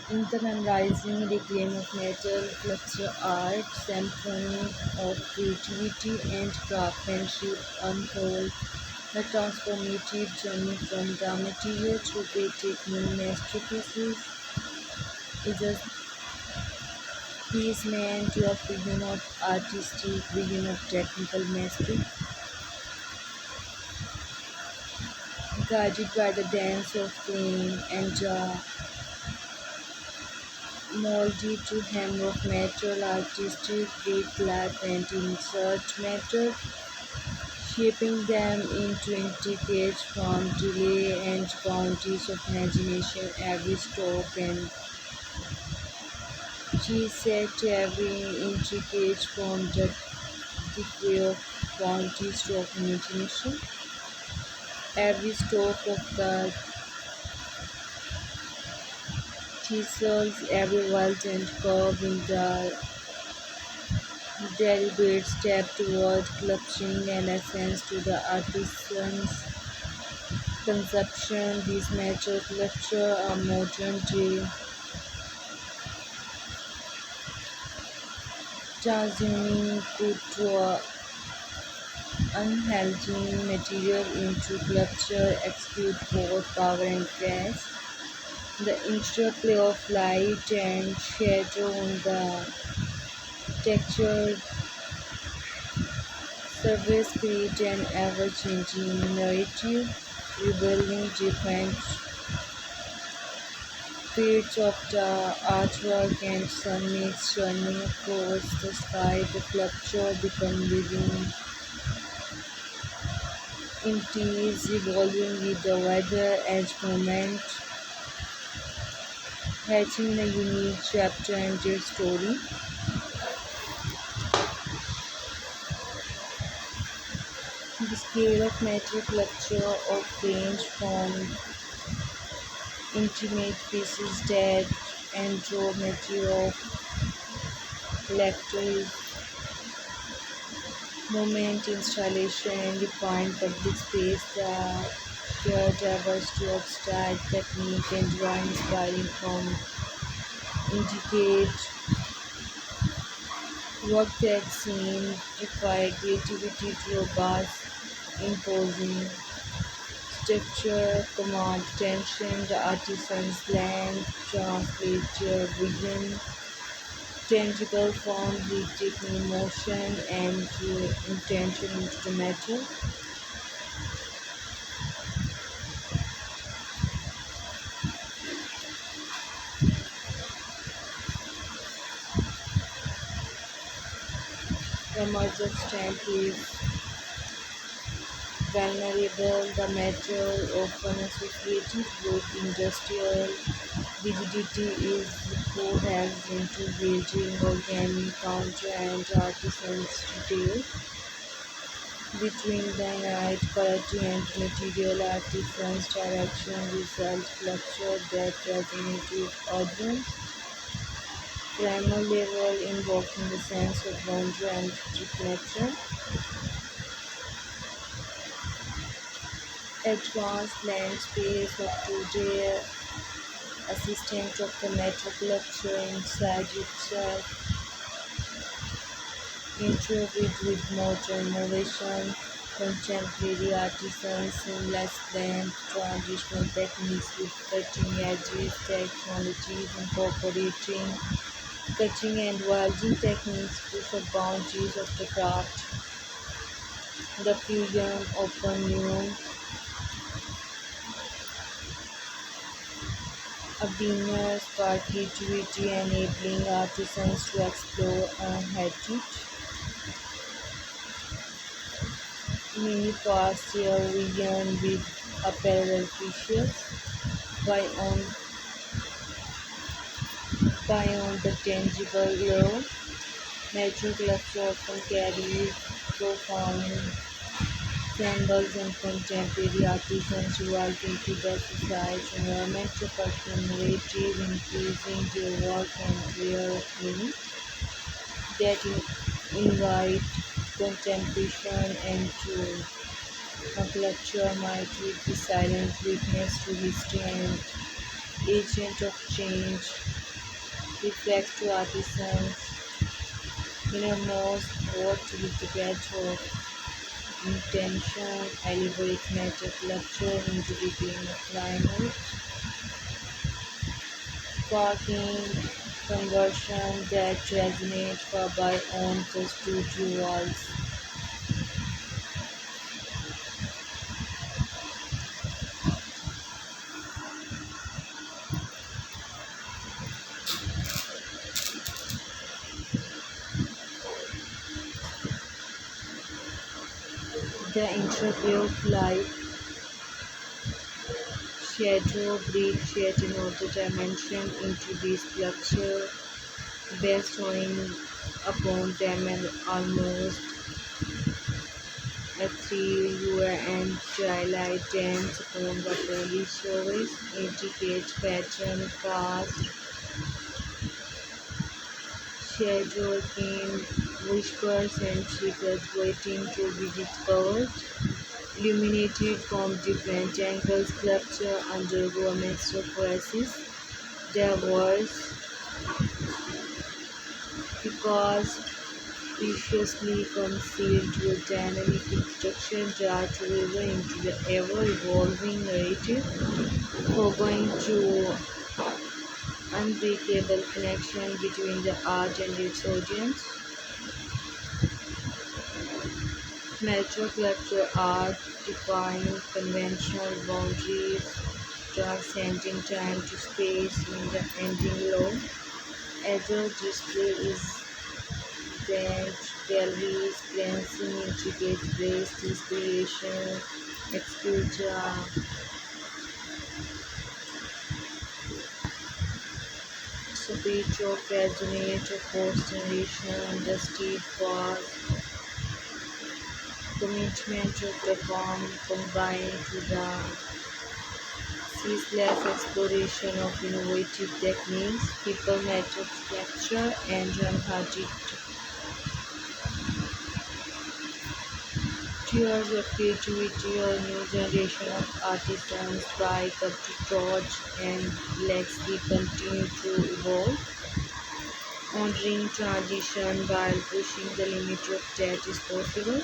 In the memorizing reclaim of metal, sculpture art, symphony of creativity and craftsmanship unfold the transformative journey from the material to breathtaking masterpieces is a piece meant to a vision of artistic vision of technical mastery, guided by the dance of flame and molded to hem of metal artistic with life and insert matter, shaping them into intricate form, delay and bounties of imagination. Every stroke and she set every intricate form the decay of bounties of imagination. Every stroke of the chisels, every welt and curve in the deliberate step toward clutching an essence to the artisan's conception. These metal sculpture are modern day transforming good to a unhealthy material into sculpture exude both power and grace. The interplay of light and shadow on the textured surface create an ever-changing narrative, revealing different fades of the artwork and sunlight shining across the sky. The sculpture become living entities evolving with the weather as moment, hatching a unique chapter in their story. The scale of metal sculpture of range from intimate pieces that and raw material of lectures, movement, installation, and defined public space. The sheer diversity of style, technique, and drawing inspiring from intricate work that seem require creativity to robust, imposing structure, command attention. The artisan's land translate their vision, tangible form, taking emotion and intention into the matter. The merge of strength is vulnerable. The metal often associated with industrial rigidity is coalesced into welding, organic counter and artisan's detail. Between the right quality and material artisans direction result sculpture that resonate with audience. Primal level invoking the sense of wonder and reflection. Advanced landscapes of today assistant of the metal sculpture inside itself interviewed with modern innovation, contemporary artisans, seamless blend, traditional techniques with cutting-edge technologies, incorporating cutting and welding techniques push the boundaries of the craft. The fusion of a new avenues for creativity, enabling artisans to explore a heritage. Many past year vision with apparel features by on beyond the tangible law. Natural culture often carries profound symbols and contemporary artisans evolved into the society environment to pursue narrative, increasing their work and way of living that invite contemplation and to a culture might be the silent witness to history and agent of change. reflects to artisans' innermost thought with the breadth of intention, elaborate metal sculpture into the climate, sparking conversion that resonate far beyond the studio walls. The interplay of light, shadow brings yet another dimension into this sculpture, bestowing upon them an almost ethereal and twilight dance upon the pearly surface, intricate pattern cast, shadow again, whispers and triggers waiting to be discovered. Illuminated from different angles, sculpture undergo a metamorphosis. Their words, because preciously concealed with dynamic instruction, dart river into the ever-evolving narrative, foregoing to unbreakable connection between the art and its audience. Metro sculpture art defying conventional boundaries, transcending time to space in the ending law. Other display is that galleries glancing intricate ways inspiration, exposure, speech of resonate of post generation, the steadfast commitment of the form combined to the ceaseless exploration of innovative techniques, people methods capture and unhearted tears of creativity, a new generation of artisans strike up the torch and legacy continue to evolve, honoring tradition while pushing the limit of that is possible.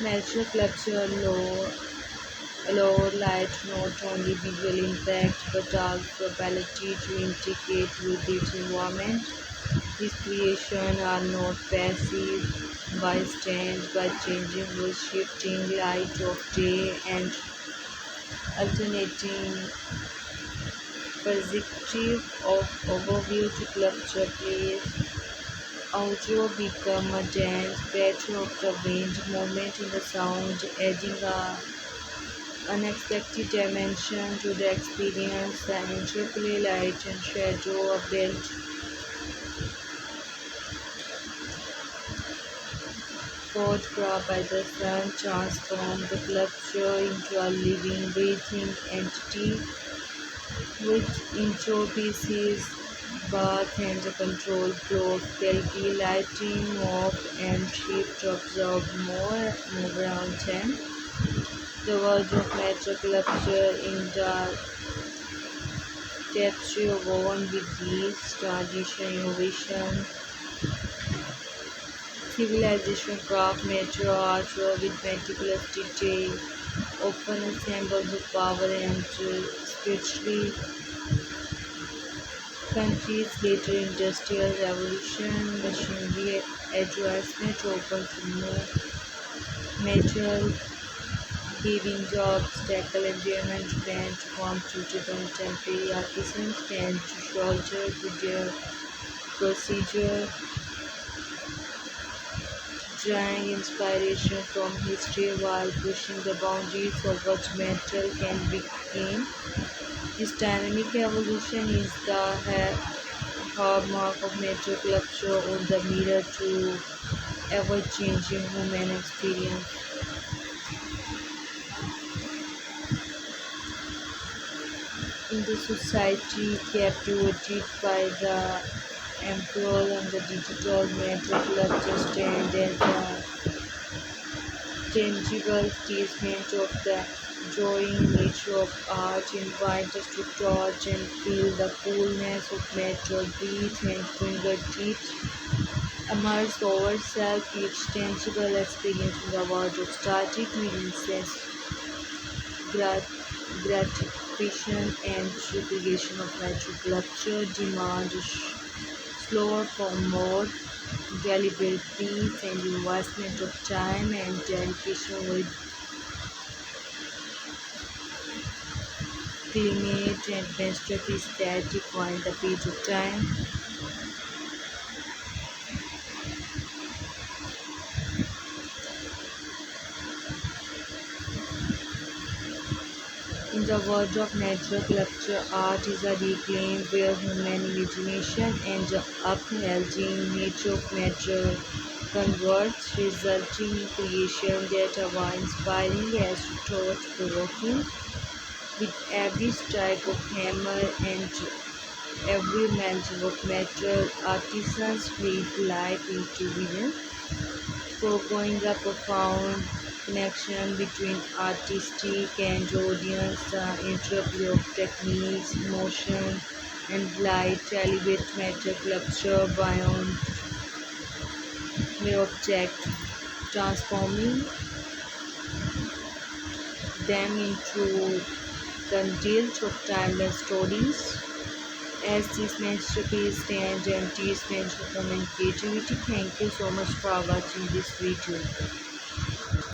Natural sculpture allow light not only visual impact but also ability to integrate with its environment. These creations are not passive bystand but changing with shifting light of day and alternating perspective of overview to sculpture place. Audio become a dance better of the wind moment in the sound, adding a unexpected dimension to the experience. The interplay light and shadow are built photographed by the sun transform the sculpture into a living, breathing entity with interpieces, bath and a controlled flow of stealthy lighting, off and shift to observe move around them. The world of nature sculpture in the tapestry woven with these tradition, innovation, civilization, craft, nature, art with meticulous detail, often symbols of power and spiritually countries later industrial revolution, machinery advancement opened new metal giving jobs, tackle environment grant form to contemporary artisans and to shoulder to their procedure, drawing inspiration from history while pushing the boundaries of what metal can become. This dynamic evolution is the hallmark of nature sculpture or the mirror to ever-changing human experience. in the society captivated by the emperor and the digital metal culture stand as a tangible statement of the drawing nature of art, invite us to touch and feel the coolness of metal, breathe and fingertips, immerse ourselves each tangible experience in the world of static releases, grat- gratification and replication of metal culture, demand slower for more deliberate peace and investment of time and dedication with climate and masterpiece that define the page of time. In the world of natural culture, art is a reclaim where human imagination and the upholding nature of nature converts, resulting in creation that are inspiring as thought-provoking. With every strike of hammer and every melting of metal, artisans breathe life into vision, foregoing a profound connection between artistic and audience, the interplay of techniques, motion, and light elevate metal sculpture beyond mere object, transforming them into content of timeless stories. As this masterpiece stands and teaches mental human creativity. Thank you so much for watching this video.